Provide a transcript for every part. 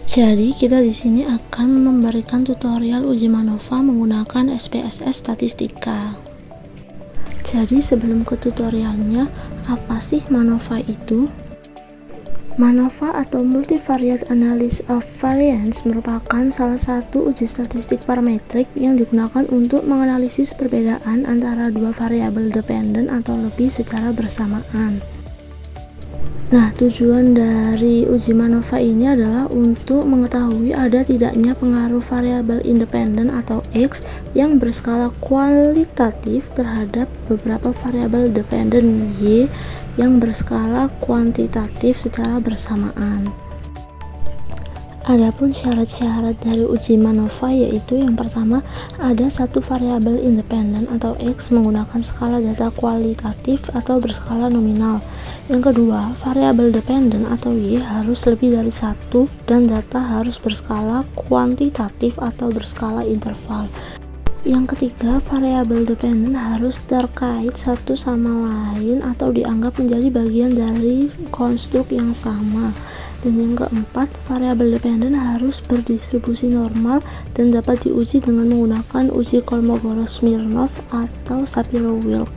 Jadi kita di sini akan memberikan tutorial uji MANOVA menggunakan SPSS Statistika. Jadi sebelum ke tutorialnya, apa sih MANOVA itu? MANOVA atau Multivariate Analysis of Variance merupakan salah satu uji statistik parametrik yang digunakan untuk menganalisis perbedaan antara dua variabel dependen atau lebih secara bersamaan. Nah, tujuan dari uji MANOVA ini adalah untuk mengetahui ada tidaknya pengaruh variabel independen atau X yang berskala kualitatif terhadap beberapa variabel dependen Y yang berskala kuantitatif secara bersamaan. Adapun syarat-syarat dari uji MANOVA yaitu yang pertama, ada satu variabel independen atau X menggunakan skala data kualitatif atau berskala nominal. Yang kedua, variabel dependen atau Y harus lebih dari satu dan data harus berskala kuantitatif atau berskala interval. Yang ketiga, variabel dependen harus terkait satu sama lain atau dianggap menjadi bagian dari konstruk yang sama. Dan yang keempat, variabel dependen harus berdistribusi normal dan dapat diuji dengan menggunakan uji Kolmogorov-Smirnov atau Shapiro-Wilk.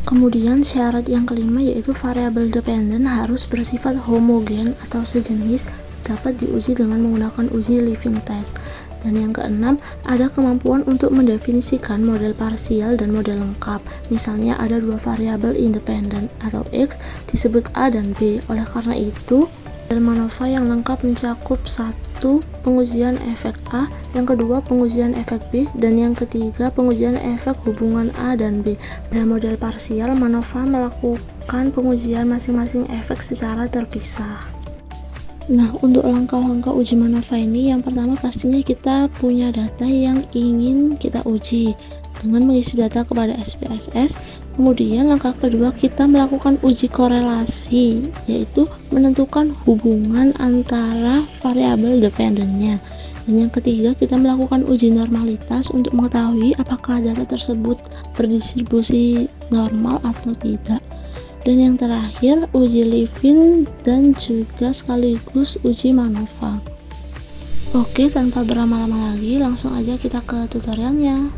Kemudian syarat yang kelima yaitu variabel dependen harus bersifat homogen atau sejenis, dapat diuji dengan menggunakan uji Levin test. Dan yang keenam, ada kemampuan untuk mendefinisikan model parsial dan model lengkap. Misalnya ada dua variabel independen atau X disebut A dan B. Oleh karena itu, model MANOVA yang lengkap mencakup satu, pengujian efek A, yang kedua pengujian efek B, dan yang ketiga pengujian efek hubungan A dan B. Pada model parsial, MANOVA melakukan pengujian masing-masing efek secara terpisah. Nah, untuk langkah-langkah uji MANOVA ini, yang pertama pastinya kita punya data yang ingin kita uji dengan mengisi data kepada SPSS. Kemudian langkah kedua, kita melakukan uji korelasi, yaitu menentukan hubungan antara variabel dependennya. Dan yang ketiga, kita melakukan uji normalitas untuk mengetahui apakah data tersebut berdistribusi normal atau tidak. Dan yang terakhir, uji Levin dan juga sekaligus uji MANOVA. Oke, tanpa berlama-lama lagi, langsung aja kita ke tutorialnya.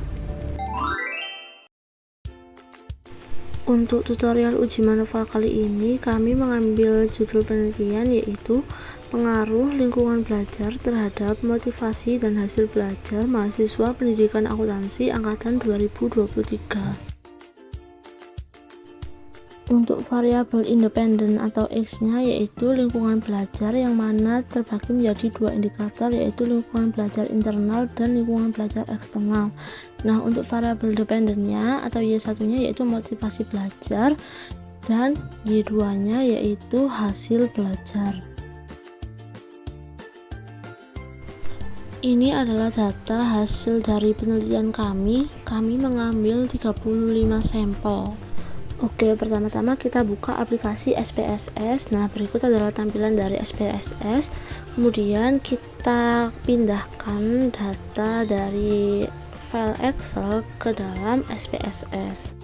Untuk tutorial uji MANOVA kali ini, kami mengambil judul penelitian yaitu pengaruh lingkungan belajar terhadap motivasi dan hasil belajar mahasiswa pendidikan akuntansi angkatan 2023. Untuk variabel independen atau X-nya yaitu lingkungan belajar, yang mana terbagi menjadi dua indikator yaitu lingkungan belajar internal dan lingkungan belajar eksternal. Nah, untuk variabel dependennya atau Y1-nya yaitu motivasi belajar dan Y2-nya yaitu hasil belajar. Ini adalah data hasil dari penelitian kami mengambil 35 sampel. Oke, pertama-tama kita buka aplikasi SPSS. Nah, berikut adalah tampilan dari SPSS. Kemudian kita pindahkan data dari file Excel ke dalam SPSS.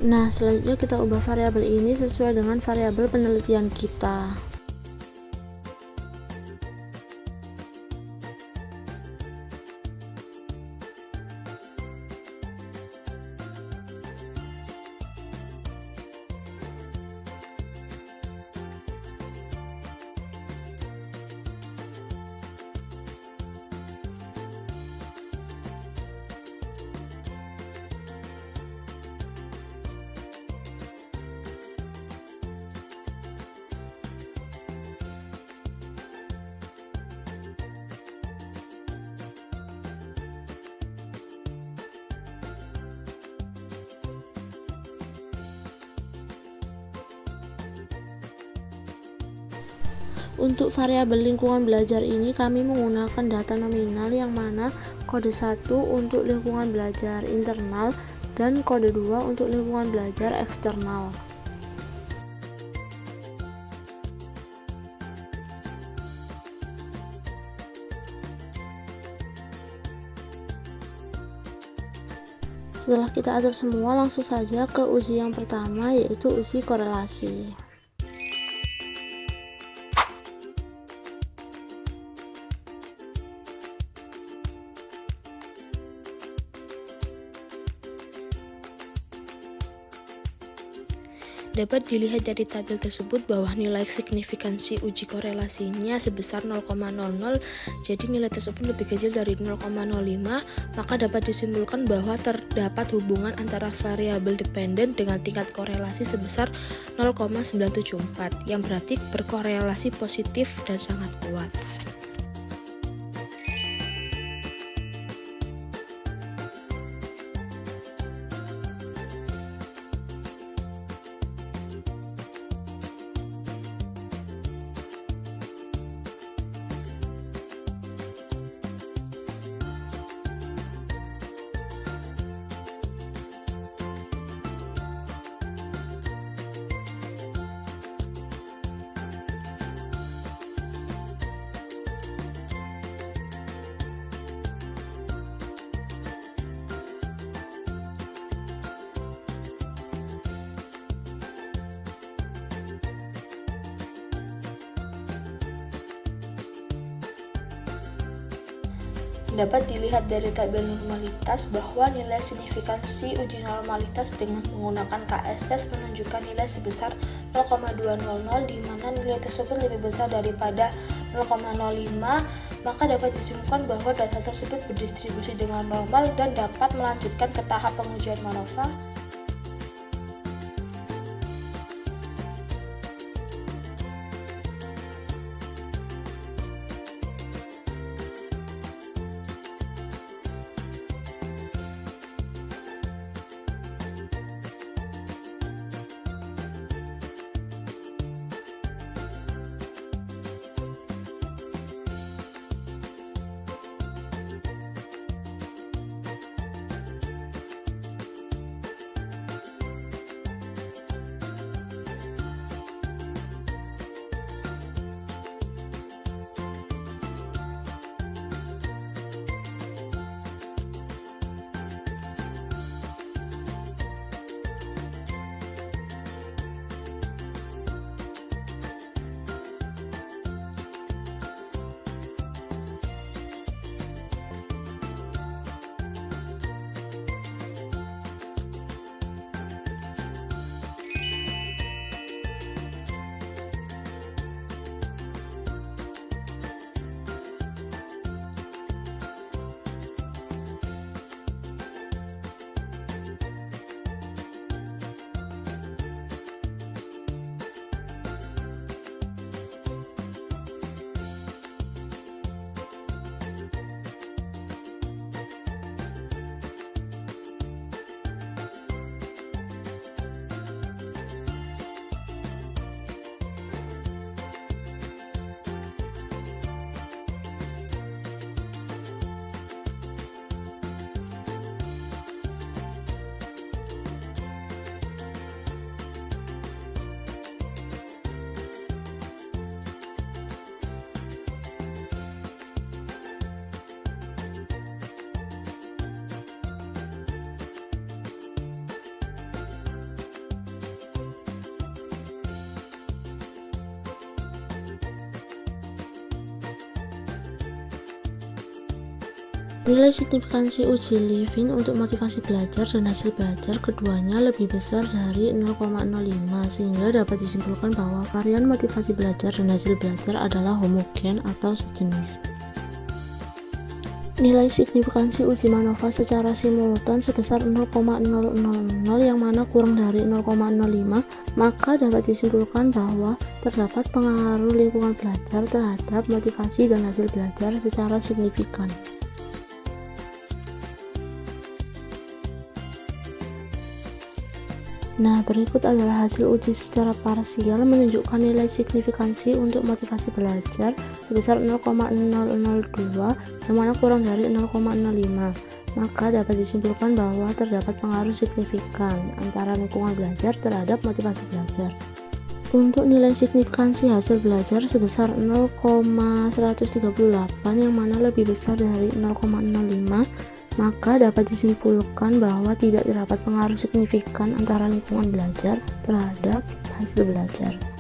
Nah, selanjutnya kita ubah variabel ini sesuai dengan variabel penelitian kita. Untuk variabel lingkungan belajar ini kami menggunakan data nominal, yang mana kode 1 untuk lingkungan belajar internal dan kode 2 untuk lingkungan belajar eksternal. Setelah kita atur semua, langsung saja ke uji yang pertama, yaitu uji korelasi. Dapat dilihat dari tabel tersebut bahwa nilai signifikansi uji korelasinya sebesar 0,00, jadi nilai tersebut lebih kecil dari 0,05, maka dapat disimpulkan bahwa terdapat hubungan antara variabel dependen dengan tingkat korelasi sebesar 0,974, yang berarti berkorelasi positif dan sangat kuat. Dapat dilihat dari tabel normalitas bahwa nilai signifikansi uji normalitas dengan menggunakan KS test menunjukkan nilai sebesar 0,200, di mana nilai tersebut lebih besar daripada 0,05, maka dapat disimpulkan bahwa data tersebut berdistribusi dengan normal dan dapat melanjutkan ke tahap pengujian MANOVA. Nilai signifikansi uji Levin untuk motivasi belajar dan hasil belajar keduanya lebih besar dari 0,05, sehingga dapat disimpulkan bahwa varian motivasi belajar dan hasil belajar adalah homogen atau sejenis. Nilai signifikansi uji MANOVA secara simultan sebesar 0,000 yang mana kurang dari 0,05, maka dapat disimpulkan bahwa terdapat pengaruh lingkungan belajar terhadap motivasi dan hasil belajar secara signifikan. Nah, berikut adalah hasil uji secara parsial menunjukkan nilai signifikansi untuk motivasi belajar sebesar 0,002 yang mana kurang dari 0,05. Maka dapat disimpulkan bahwa terdapat pengaruh signifikan antara lingkungan belajar terhadap motivasi belajar. Untuk nilai signifikansi hasil belajar sebesar 0,138 yang mana lebih besar dari 0,05, maka dapat disimpulkan bahwa tidak terdapat pengaruh signifikan antara lingkungan belajar terhadap hasil belajar.